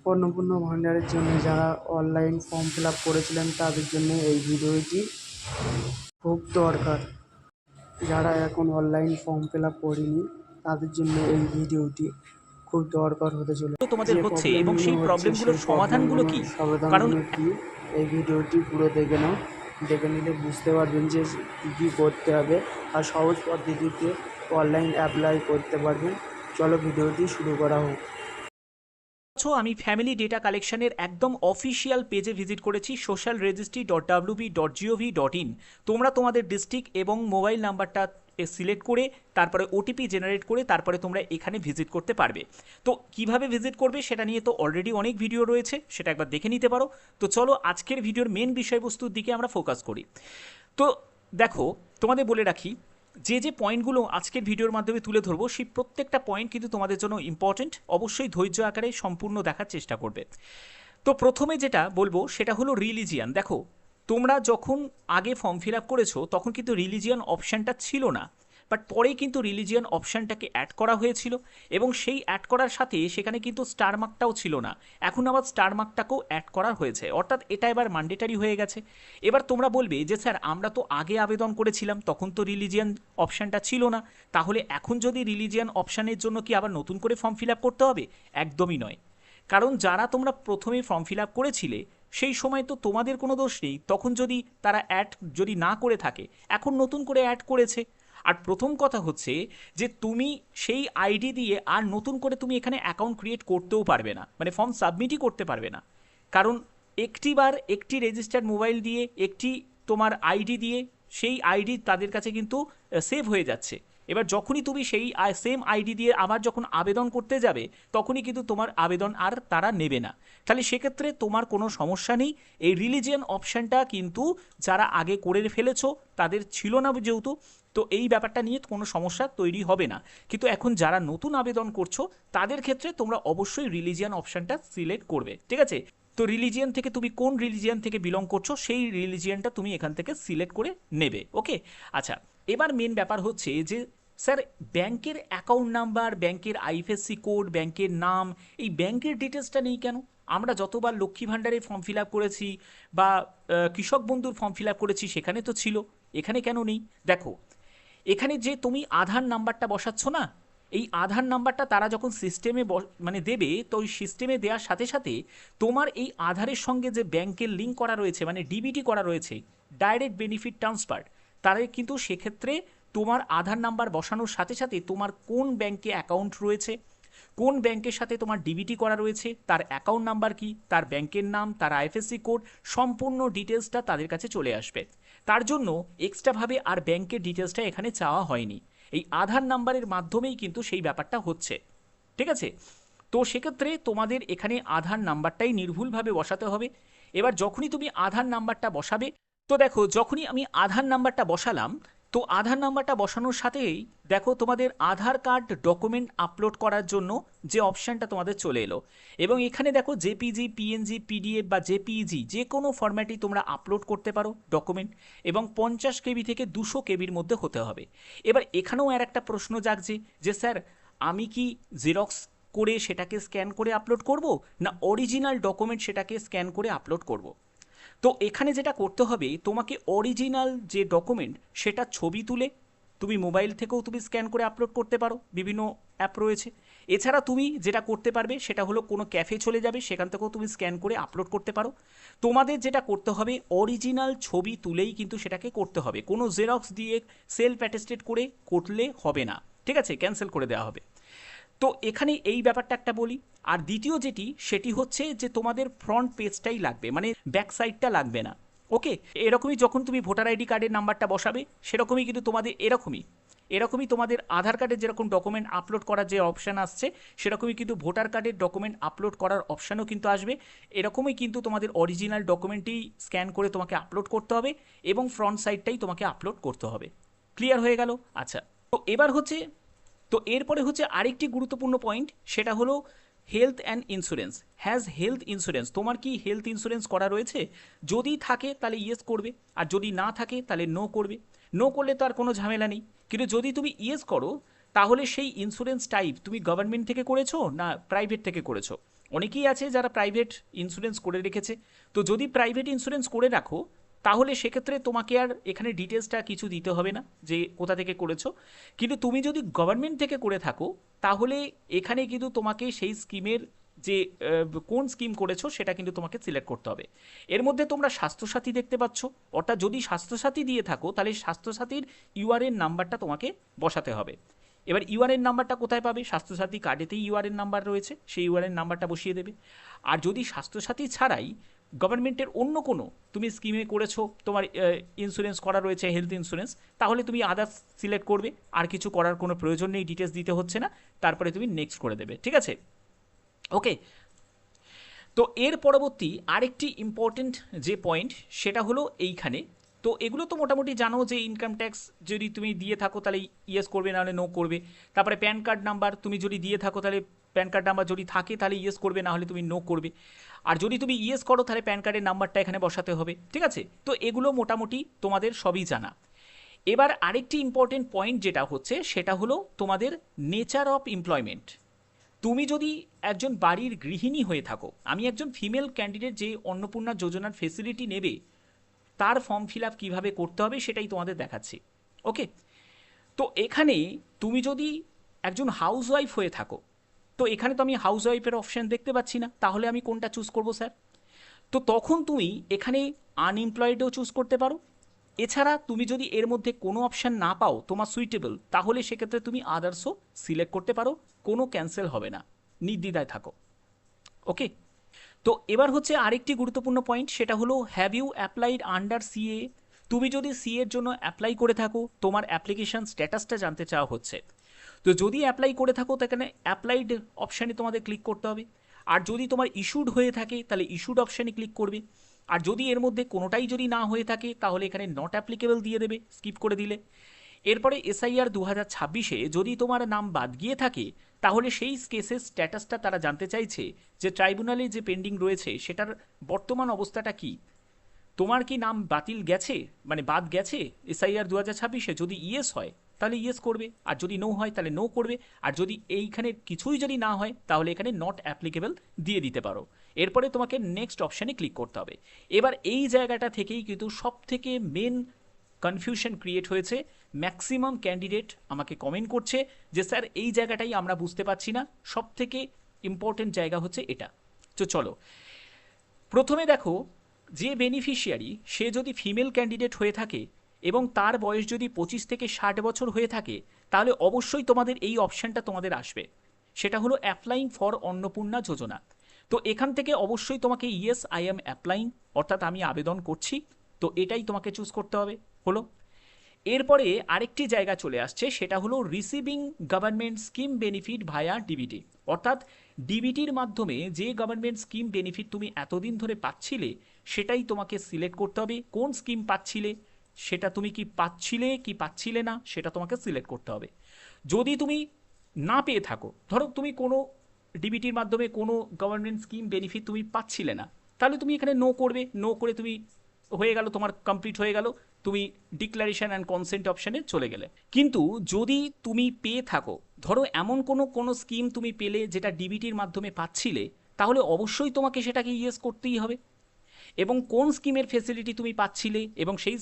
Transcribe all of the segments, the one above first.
অন্নপূর্ণা ভাণ্ডারের জন্য যারা অনলাইন ফর্ম ফিল আপ করেছিলেন তাদের জন্য এই ভিডিওটি খুব দরকার। যারা এখন অনলাইন ফর্ম ফিল আপ করেনি তাদের জন্য এই ভিডিওটি খুব দরকার হতে চলেছে। তোমাদের যে হচ্ছে এবং প্রবলেমগুলো সেই হচ্ছে প্রবলেমগুলোর সেই সমাধানগুলো কি? কারণ সমাধানগুলো কি, এই ভিডিওটি পুরো দেখে নাও। দেখে নিলে বুঝতে পারবেন যে কী কী করতে হবে আর সহজ পদ্ধতিতে অনলাইন অ্যাপ্লাই করতে পারবেন। চলো ভিডিওটি শুরু করা হোক। আমি ফ্যামিলি ডেটা কালেকশনের একদম অফিসিয়াল পেজে ভিজিট করেছি socialregistry.wb.gov.in। তোমরা তোমাদের ডিস্ট্রিক্ট এবং মোবাইল নাম্বারটা সিলেক্ট করে তারপরে ওটিপি জেনারেট করে তারপরে তোমরা এখানে ভিজিট করতে পারবে। তো কিভাবে ভিজিট করবে সেটা নিয়ে তো অলরেডি অনেক ভিডিও রয়েছে, সেটা একবার দেখে নিতে পারো। তো চলো আজকের ভিডিওর মেন বিষয়বস্তুর দিকে আমরা ফোকাস করি। তো দেখো, তোমাদের বলে রাখি যে যে পয়েন্টগুলো আজকের ভিডিওর মাধ্যমে তুলে ধরবো সেই প্রত্যেকটা পয়েন্ট কিন্তু তোমাদের জন্য ইম্পর্টেন্ট। অবশ্যই ধৈর্য আকারে সম্পূর্ণ দেখার চেষ্টা করবে। তো প্রথমে যেটা বলবো সেটা হলো রিলিজিয়ান। দেখো, তোমরা যখন আগে ফর্ম ফিল আপ করেছো তখন কিন্তু রিলিজিয়ান অপশানটা ছিল না, বাট পরে কিন্তু রিলিজিয়ান অপশানটাকে অ্যাড করা হয়েছিল এবং সেই অ্যাড করার সাথে সেখানে কিন্তু স্টার মার্কটাও ছিল না। এখন আবার স্টার মার্কটাকেও অ্যাড করা হয়েছে, অর্থাৎ এটা এবার ম্যান্ডেটারি হয়ে গেছে। এবার তোমরা বলবে যে স্যার আমরা তো আগে আবেদন করেছিলাম তখন তো রিলিজিয়ান অপশানটা ছিল না, তাহলে এখন যদি রিলিজিয়ান অপশানের জন্য কি আবার নতুন করে ফর্ম ফিল আপ করতে হবে? একদমই নয়। কারণ যারা তোমরা প্রথমে ফর্ম ফিল আপ করেছিলে সেই সময় তো তোমাদের কোনো দোষ নেই, তখন যদি তারা অ্যাড যদি না করে থাকে এখন নতুন করে অ্যাড করেছে। আর প্রথম কথা হচ্ছে যে তুমি সেই আইডি দিয়ে আর নতুন করে তুমি এখানে অ্যাকাউন্ট ক্রিয়েট করতেও পারবে না, মানে ফর্ম সাবমিটই করতে পারবে না। কারণ একটিবার একটি রেজিস্টার্ড মোবাইল দিয়ে একটি তোমার আইডি দিয়ে সেই আইডি তাদের কাছে কিন্তু সেভ হয়ে যাচ্ছে। এবার যখনই তুমি সেই সেম আইডি দিয়ে আবার যখন আবেদন করতে যাবে তখনই কিন্তু তোমার আবেদন আর তারা নেবে না। তাহলে সেক্ষেত্রে তোমার কোনো সমস্যা নেই। এই রিলিজিয়ান অপশানটা কিন্তু যারা আগে করে ফেলেছো তাদের ছিল না যেহেতু, তো এই ব্যাপারটা নিয়ে কোনো সমস্যা তৈরি হবে না। কিন্তু এখন যারা নতুন আবেদন করছো তাদের ক্ষেত্রে তোমরা অবশ্যই রিলিজিয়ান অপশানটা সিলেক্ট করবে, ঠিক আছে? তো রিলিজিয়ান থেকে তুমি কোন রিলিজিয়ান থেকে বিলং করছো সেই রিলিজিয়ানটা তুমি এখান থেকে সিলেক্ট করে নেবে। ওকে, আচ্ছা। এবার মেন ব্যাপার হচ্ছে যে স্যার ব্যাংকের অ্যাকাউন্ট নাম্বার, ব্যাংকের আইএফএসসি কোড, ব্যাংকের নাম, এই ব্যাংকের ডিটেলসটা নেই কেন? আমরা যতবার লক্ষ্মী ভাণ্ডারে ফর্ম ফিল আপ করেছি বা কৃষক বন্ধুর ফর্ম ফিল আপ করেছি সেখানে তো ছিল, এখানে কেন নেই? দেখো, এখানে যে তুমি আধার নাম্বারটা বসাচ্ছ না, এই আধার নাম্বারটা তারা যখন সিস্টেমে মানে দেবে, তো ওই সিস্টেমে দেওয়ার সাথে সাথে তোমার এই আধারের সঙ্গে যে ব্যাংকের লিঙ্ক করা রয়েছে মানে ডিবিটি করা রয়েছে, ডাইরেক্ট বেনিফিট ট্রান্সফার, তারা কিন্তু সেক্ষেত্রে তোমার আধার নাম্বার বসানোর সাথে সাথে তোমার কোন ব্যাংকে অ্যাকাউন্ট রয়েছে, কোন ব্যাংকের সাথে তোমার ডিবিটি করা রয়েছে, তার অ্যাকাউন্ট নাম্বার কি, তার ব্যাংকের নাম, তার আইএফএসসি কোড, সম্পূর্ণ ডিটেলসটা তাদের কাছে চলে আসবে। তার জন্য এক্সট্রাভাবে আর ব্যাংকের ডিটেলসটা এখানে চাওয়া হয়নি, এই আধার নাম্বারের মাধ্যমেই কিন্তু সেই ব্যাপারটা হচ্ছে, ঠিক আছে? তো সেক্ষেত্রে তোমাদের এখানে আধার নাম্বারটাই নির্ভুলভাবে বসাতে হবে। এবার যখনই তুমি আধার নাম্বারটা বসাবে, তো দেখো যখনই আমি আধার নাম্বারটা বসালাম, তো আধার নাম্বারটা বসানোর সাথেই দেখো তোমাদের আধার কার্ড ডকুমেন্ট আপলোড করার জন্য যে অপশানটা তোমাদের চলে এলো, এবং এখানে দেখো জেপিজি, পিএনজি, পিডিএফ বা জেপিইজি যে কোনো ফরম্যাটেই তোমরা আপলোড করতে পারো ডকুমেন্ট, এবং 50 কেবি থেকে 200 কেবির মধ্যে হতে হবে। এবার এখানেও আর একটা প্রশ্ন জাগছে যে স্যার আমি কি জেরক্স করে সেটাকে স্ক্যান করে আপলোড করব, না অরিজিনাল ডকুমেন্ট সেটাকে স্ক্যান করে আপলোড করব? তো এখানে যেটা করতে হবে, তোমাকে অরিজিনাল যে ডকুমেন্ট সেটা ছবি তুলে তুমি মোবাইল থেকেও তুমি স্ক্যান করে আপলোড করতে পারো, বিভিন্ন অ্যাপ রয়েছে। এছাড়া তুমি যেটা করতে পারবে সেটা হলো কোনো ক্যাফে চলে যাবে, সেখান থেকেও তুমি স্ক্যান করে আপলোড করতে পারো। তোমাদের যেটা করতে হবে অরিজিনাল ছবি তুলেই কিন্তু সেটাকে করতে হবে, কোনো জেরক্স দিয়ে সেলফ অ্যাটেস্টেড করে করলে হবে না, ঠিক আছে? ক্যান্সেল করে দেওয়া হবে। তো এখানে এই ব্যাপারটা একটা বলি। আর দ্বিতীয় যেটি সেটি হচ্ছে যে তোমাদের ফ্রন্ট পেজটাই লাগবে, মানে ব্যাক সাইডটা লাগবে না। ওকে, এরকমই যখন তুমি ভোটার আইডি কার্ডের নাম্বারটা বসাবে সেরকমই কিন্তু তোমাদের এরকমই এরকমই তোমাদের আধার কার্ডের যেরকম ডকুমেন্ট আপলোড করার যে অপশান আসছে সেরকমই কিন্তু ভোটার কার্ডের ডকুমেন্ট আপলোড করার অপশানও কিন্তু আসবে। এরকমই কিন্তু তোমাদের অরিজিনাল ডকুমেন্টই স্ক্যান করে তোমাকে আপলোড করতে হবে এবং ফ্রন্ট সাইডটাই তোমাকে আপলোড করতে হবে। ক্লিয়ার হয়ে গেল? আচ্ছা, তো এবার হচ্ছে, তো এরপরে হচ্ছে আরেকটি গুরুত্বপূর্ণ পয়েন্ট, সেটা হলো health and insurance. Has health insurance, তোমার কি হেলথ ইন্স্যুরেন্স করা রয়েছে? যদি থাকে তাহলে ইয়েস করবে, আর যদি না থাকে তাহলে নো করবে। নো করলে তো আর কোনো ঝামেলা নেই, কিন্তু যদি তুমি ইয়েস করো তাহলে সেই ইন্স্যুরেন্স টাইপ তুমি গভর্নমেন্ট থেকে করেছো না প্রাইভেট থেকে করেছো, অনেকেই আছে যারা প্রাইভেট ইন্স্যুরেন্স করে রেখেছে। তো যদি প্রাইভেট ইন্স্যুরেন্স করে রাখো তাহলে সেক্ষেত্রে তোমাকে আর এখানে ডিটেলসটা কিছু দিতে হবে না যে কোথা থেকে করেছো। কিন্তু তুমি যদি গভর্নমেন্ট থেকে করে থাকো তাহলে এখানে কিন্তু তোমাকে সেই স্কিমের যে কোন স্কিম করেছো সেটা কিন্তু তোমাকে সিলেক্ট করতে হবে। এর মধ্যে তোমরা স্বাস্থ্যসাথী দেখতে পাচ্ছ, অর্থাৎ যদি স্বাস্থ্যসাথী দিয়ে থাকো তাহলে স্বাস্থ্যসাথীর ইউআরএন নাম্বারটা তোমাকে বসাতে হবে। এবার ইউআরএন নাম্বারটা কোথায় পাবে? স্বাস্থ্যসাথী কার্ডেতেই ইউআরএন নাম্বার রয়েছে, সেই ইউআরএন নাম্বারটা বসিয়ে দেবে। আর যদি স্বাস্থ্যসাথী ছাড়াই গভর্নমেন্টের অন্য কোনো তুমি স্কিমে করেছো, তোমার ইন্স্যুরেন্স করা রয়েছে হেলথ ইন্স্যুরেন্স, তাহলে তুমি আদার্স সিলেক্ট করবে, আর কিছু করার কোনো প্রয়োজন নেই, ডিটেলস দিতে হচ্ছে না, তারপরে তুমি নেক্সট করে দেবে। ঠিক আছে, ওকে। তো এর পরবর্তী আরেকটি ইম্পর্টেন্ট যে পয়েন্ট সেটা হলো এইখানে। তো এগুলো তো মোটামুটি জানো যে ইনকাম ট্যাক্স যদি তুমি দিয়ে থাকো তাহলে ইয়েস করবে, নাহলে নো করবে। তারপরে প্যান কার্ড নাম্বার তুমি যদি দিয়ে থাকো তাহলে প্যান কার্ড নাম্বার যদি থাকে তাহলে ইয়েস করবে, নাহলে তুমি নো করবে। আর যদি তুমি ইয়েস করো তাহলে প্যান কার্ডের নাম্বারটা এখানে বসাতে হবে। ঠিক আছে, তো এগুলো মোটামুটি তোমাদের সবই জানা। এবার আরেকটি ইম্পর্টেন্ট পয়েন্ট যেটা হচ্ছে সেটা হলো তোমাদের নেচার অফ এমপ্লয়মেন্ট। তুমি যদি একজন বাড়ির গৃহিণী হয়ে থাকো, আমি একজন ফিমেল ক্যান্ডিডেট যে অন্নপূর্ণা যোজনার ফেসিলিটি নেবে তার ফর্ম ফিল আপ কীভাবে করতে হবে সেটাই তোমাদের দেখাচ্ছি। ওকে, তো এখানে তুমি যদি একজন হাউসওয়াইফ হয়ে থাকো, তো এখানে তো আমি হাউসওয়াইফের অপশান দেখতে পাচ্ছি না, তাহলে আমি কোনটা চুজ করব স্যার? তো তখন তুমি এখানে আনএমপ্লয়েডও চুজ করতে পারো। এছাড়া তুমি যদি এর মধ্যে কোনো অপশান না পাও তোমার সুইটেবল, তাহলে সেক্ষেত্রে তুমি আদার্সও সিলেক্ট করতে পারো, কোনো ক্যান্সেল হবে না, নির্দ্বিধায় থাকো। ওকে, তো এবার হচ্ছে আরেকটি গুরুত্বপূর্ণ পয়েন্ট, সেটা হলো have you applied under CA. তুমি যদি সিএর জন্য অ্যাপ্লাই করে থাকো, তোমার অ্যাপ্লিকেশন স্ট্যাটাসটা জানতে চাওয়া হচ্ছে। তো যদি অ্যাপ্লাই করে থাকো তো এখানে অ্যাপ্লাইড অপশানে তোমাদের ক্লিক করতে হবে। আর যদি তোমার ইস্যুড হয়ে থাকে তাহলে ইস্যুড অপশানে ক্লিক করবে। আর যদি এর মধ্যে কোনোটাই যদি না হয়ে থাকে তাহলে এখানে নট অ্যাপ্লিকেবল দিয়ে দেবে, স্কিপ করে দিলে। এরপরে এসআইআর 2026-এ যদি তোমার নাম বাদ গিয়ে থাকে তাহলে সেই কেসের স্ট্যাটাসটা তারা জানতে চাইছে যে ট্রাইব্যুনালে যে পেন্ডিং রয়েছে সেটার বর্তমান অবস্থাটা কি। তোমার কি নাম বাতিল গেছে, মানে বাদ গেছে এসআইআর 2026-এ? যদি ইয়েস হয় তাহলে ইয়েস করবে, আর যদি নো হয় তাহলে নো করবে। আর যদি এইখানে কিছুই যদি না হয় তাহলে এখানে নট অ্যাপ্লিকেবল দিয়ে দিতে পারো। এরপরে তোমাকে নেক্সট অপশানে ক্লিক করতে হবে। এবার এই জায়গাটা থেকেই কিন্তু সব থেকে মেন কনফিউশন ক্রিয়েট হয়েছে। ম্যাক্সিমাম ক্যান্ডিডেট আমাকে কমেন্ট করছে যে স্যার এই জায়গাটাই আমরা বুঝতে পারছি না, সব থেকে ইম্পর্টেন্ট জায়গা হচ্ছে এটা। তো চলো প্রথমে দেখো, যে বেনিফিশিয়ারি সে যদি ফিমেল ক্যান্ডিডেট হয়ে থাকে এবং তার বয়স যদি 25 থেকে 60 বছর হয়ে থাকে তাহলে অবশ্যই তোমাদের এই অপশানটা তোমাদের আসবে, সেটা হলো অ্যাপ্লাইং ফর অন্নপূর্ণা যোজনা। তো এখান থেকে অবশ্যই তোমাকে ইয়েস আই অ্যাম অ্যাপ্লাইং, অর্থাৎ আমি আবেদন করছি, তো এটাই তোমাকে চুজ করতে হবে। হলো, এরপরে আরেকটি জায়গা চলে আসছে, সেটা হলো রিসিভিং গভর্নমেন্ট স্কিম বেনিফিট ভায়া ডিবিটি। অর্থাৎ ডিবিটির মাধ্যমে যে গভর্নমেন্ট স্কিম বেনিফিট তুমি এতদিন ধরে পাচ্ছিলে সেটাই তোমাকে সিলেক্ট করতে হবে। কোন স্কিম পাচ্ছিলে সেটা, তুমি কি পাচ্ছিলে কি পাচ্ছিলে না সেটা তোমাকে সিলেক্ট করতে হবে। যদি তুমি না পেয়ে থাকো, ধরো তুমি কোনো ডিবিটির মাধ্যমে কোনো গভর্নমেন্ট স্কিম বেনিফিট তুমি পাচ্ছিলে না, তাহলে তুমি এখানে নো করবে। নো করে তুমি হয়ে গেল, তোমার কমপ্লিট হয়ে গেল, তুমি ডিক্লারেশন অ্যান্ড কনসেন্ট অপশানে চলে গেলে। কিন্তু যদি তুমি পেয়ে থাকো, ধরো এমন কোনো স্কিম তুমি পেলে যেটা ডিবিটির মাধ্যমে পাচ্ছিলে, তাহলে অবশ্যই তোমাকে সেটাকে ইয়েস করতেই হবে। এবং কোন স্কিমের ফেসিলিটি তুমি পাচ্ছিলে এবং সেই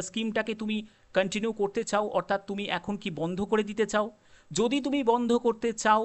স্কিমটাকে তুমি কন্টিনিউ করতে চাও, অর্থাৎ তুমি এখন কি বন্ধ করে দিতে চাও। যদি তুমি বন্ধ করতে চাও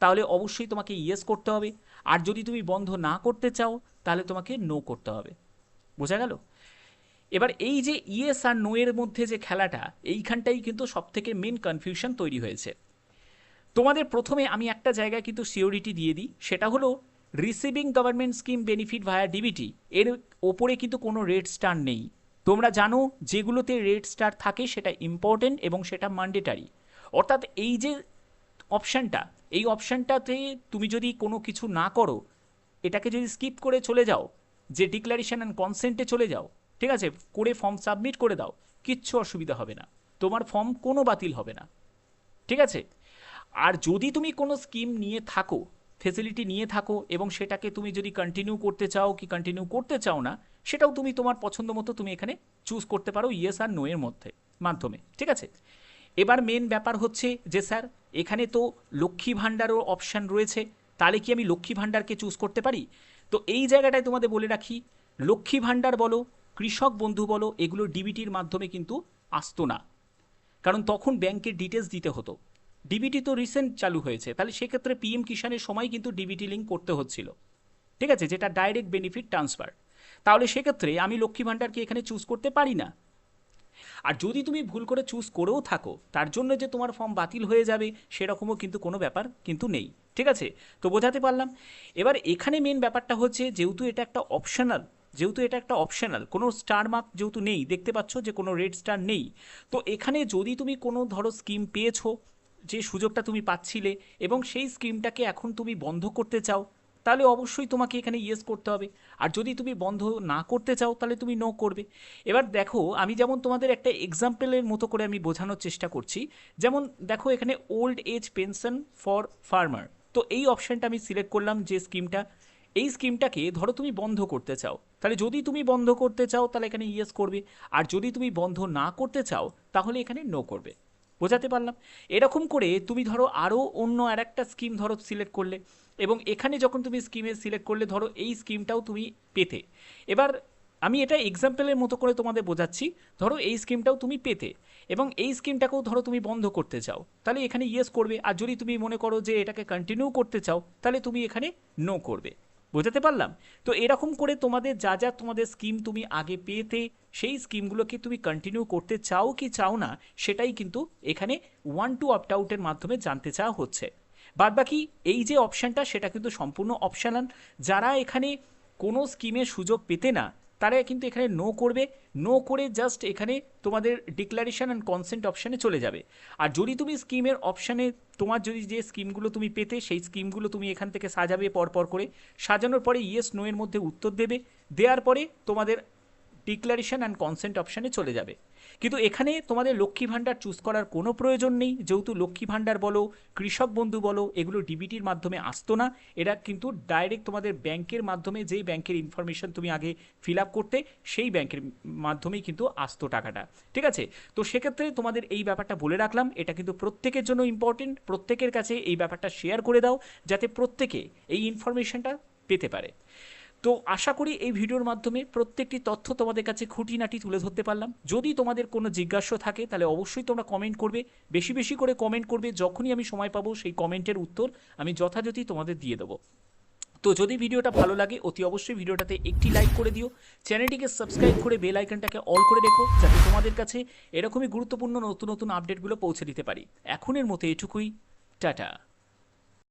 তাহলে অবশ্যই তোমাকে ইয়েস করতে হবে, আর যদি তুমি বন্ধ না করতে চাও তাহলে তোমাকে নো করতে হবে। বোঝা গেল? এবার এই যে ইয়েস আর নো এর মধ্যে যে খেলাটা, এইখানটাই কিন্তু সবথেকে মেন কনফিউশন তৈরি হয়েছে। তোমাদের প্রথমে আমি একটা জায়গায় কিন্তু সিওরিটি দিয়ে দিই, সেটা হলো রিসিভিং গভর্নমেন্ট স্কিম বেনিফিট ভায়া ডিবিটি, এর ওপরে কিন্তু কোনো রেড স্টার নেই। তোমরা জানো যেগুলোতে রেড স্টার থাকে সেটা ইম্পর্টেন্ট এবং সেটা ম্যান্ডেটারি। অর্থাৎ এই যে অপশানটা, এই অপশানটাতে তুমি যদি কোনো কিছু না করো, এটাকে যদি স্কিপ করে চলে যাও, যে ডিক্লারেশন অ্যান্ড কনসেন্টে চলে যাও, ঠিক আছে, করে ফর্ম সাবমিট করে দাও, কিচ্ছু অসুবিধা হবে না, তোমার ফর্ম কোনো বাতিল হবে না। ঠিক আছে, আর যদি তুমি কোনো স্কিম নিয়ে থাকো, ফেসিলিটি নিয়ে থাকো এবং সেটাকে তুমি যদি কন্টিনিউ করতে চাও কি কন্টিনিউ করতে চাও না, সেটাও তুমি তোমার পছন্দ মতো তুমি এখানে চুজ করতে পারো ইয়েস আর নো এর মধ্যে মাধ্যমে। ঠিক আছে, এবার মেন ব্যাপার হচ্ছে যে স্যার এখানে তো লক্ষ্মী ভাণ্ডারও অপশান রয়েছে, তাহলে কি আমি লক্ষ্মী ভাণ্ডারকে চুজ করতে পারি? তো এই জায়গাটায় তোমাদের বলে রাখি, লক্ষ্মী ভাণ্ডার বলো, কৃষক বন্ধু বলো, এগুলো ডিবিটির মাধ্যমে কিন্তু আসতো না, কারণ তখন ব্যাংকের ডিটেলস দিতে হতো। ডিবিটি তো রিসেন্ট চালু হয়েছে, তাহলে সেক্ষেত্রে পিএম কিষাণের সময় কিন্তু ডিবিটি লিঙ্ক করতে হচ্ছিল, ঠিক আছে, যেটা ডাইরেক্ট বেনিফিট ট্রান্সফার। তাহলে সেক্ষেত্রে আমি লক্ষ্মী ভাণ্ডারকে এখানে চুজ করতে পারি না। আর যদি তুমি ভুল করে চুজ করেও থাকো, তার জন্য যে তোমার ফর্ম বাতিল হয়ে যাবে সেরকমও কিন্তু কোনো ব্যাপার কিন্তু নেই, ঠিক আছে? তো বোঝাতে পারলাম। এবার এখানে মেন ব্যাপারটা হচ্ছে, যেহেতু এটা একটা অপশনাল, কোনো স্টার মার্ক যেহেতু নেই, দেখতে পাচ্ছ যে কোনো রেড স্টার নেই, তো এখানে যদি তুমি কোনো ধরো স্কিম পেয়েছো, যে সুযোগটা তুমি পাচ্ছিলে এবং সেই স্কিমটাকে এখন তুমি বন্ধ করতে চাও, তাহলে অবশ্যই তোমাকে এখানে ইয়েস করতে হবে। আর যদি তুমি বন্ধ না করতে চাও তাহলে তুমি নো করবে। এবার দেখো, আমি যেমন তোমাদের একটা এক্সাম্পলের মতো করে আমি বোঝানোর চেষ্টা করছি। যেমন দেখো, এখানে old age pension for farmer, তো এই অপশানটা আমি সিলেক্ট করলাম, যে স্কিমটা, এই স্কিমটাকে ধরো তুমি বন্ধ করতে চাও, তাহলে যদি তুমি বন্ধ করতে চাও তাহলে এখানে ইয়েস করবে, আর যদি তুমি বন্ধ না করতে চাও তাহলে এখানে নো করবে। বোঝাতে পারলাম? এরকম করে তুমি ধরো আরও অন্য আর একটা স্কিম ধরো সিলেক্ট করলে, এবং এখানে যখন তুমি স্কিমে সিলেক্ট করলে, ধরো এই স্কিমটাও তুমি পেতে। এবার আমি এটা এক্সাম্পলের মতো করে তোমাদের বোঝাচ্ছি, ধরো এই স্কিমটাও তুমি পেতে এবং এই স্কিমটাকেও ধরো তুমি বন্ধ করতে চাও, তাহলে এখানে ইয়েস করবে। আর যদি তুমি মনে করো যে এটাকে কন্টিনিউ করতে চাও, তাহলে তুমি এখানে নো করবে। বোঝাতে পারলাম? তো এরকম করে তোমাদের যা যা তোমাদের স্কিম তুমি আগে পেতে, সেই স্কিমগুলোকে তুমি কন্টিনিউ করতে চাও কি চাও না, সেটাই কিন্তু এখানে 1 to opt আউটের মাধ্যমে জানতে চাওয়া হচ্ছে। বাদবাকি এই যে অপশানটা, সেটা কিন্তু সম্পূর্ণ অপশনাল। যারা এখানে কোনো স্কিমের সুযোগ পেতে না, তারা কিন্তু এখানে নো করবে, নো করে জাস্ট এখানে তোমাদের ডিক্লারেশন অ্যান্ড কনসেন্ট অপশানে চলে যাবে। আর যদি তুমি স্কিমের অপশানে, তোমার যদি যে স্কিমগুলো তুমি পেতে, সেই স্কিমগুলো তুমি এখান থেকে সাজাবে পরপর করে, সাজানোর পরে ইয়েস নো এর মধ্যে উত্তর দেবে, দেওয়ার পরে তোমাদের ডিক্লারেশন অ্যান্ড কনসেন্ট অপশানে চলে যাবে। কিন্তু এখানে তোমাদের লক্ষ্মী ভাণ্ডার চুজ করার কোনো প্রয়োজন নেই, যেহেতু লক্ষ্মী ভাণ্ডার বলো, কৃষক বন্ধু বলো, এগুলো ডিবিটির মাধ্যমে আসতো না। এরা কিন্তু ডাইরেক্ট তোমাদের ব্যাংকের মাধ্যমে, যেই ব্যাংকের ইনফরমেশন তুমি আগে ফিল আপ করতে, সেই ব্যাংকের মাধ্যমেই কিন্তু আসতো টাকাটা, ঠিক আছে? তো সেক্ষেত্রে তোমাদের এই ব্যাপারটা বলে রাখলাম, এটা কিন্তু প্রত্যেকের জন্য ইম্পর্টেন্ট। প্রত্যেকের কাছে এই ব্যাপারটা শেয়ার করে দাও, যাতে প্রত্যেকে এই ইনফরমেশনটা পেতে পারে। তো আশা করি এই ভিডিওর মাধ্যমে প্রত্যেকটি তথ্য তোমাদের কাছে খুঁটিনাটি তুলে ধরতে পারলাম। যদি তোমাদের কোনো জিজ্ঞাসা থাকে তাহলে অবশ্যই তোমরা কমেন্ট করবে, বেশি বেশি করে কমেন্ট করবে। যখনই আমি সময় পাবো সেই কমেন্টের উত্তর আমি যথাযথ তোমাদের দিয়ে দেবো। তো যদি ভিডিওটা ভালো লাগে, অতি অবশ্যই ভিডিওটাতে একটি লাইক করে দিও, চ্যানেলটিকে সাবস্ক্রাইব করে বেল আইকনটাকে অল করে রেখো, যাতে তোমাদের কাছে এরকমই গুরুত্বপূর্ণ নতুন নতুন আপডেটগুলো পৌঁছে দিতে পারি। এখনের মতো এটুকুই, টাটা।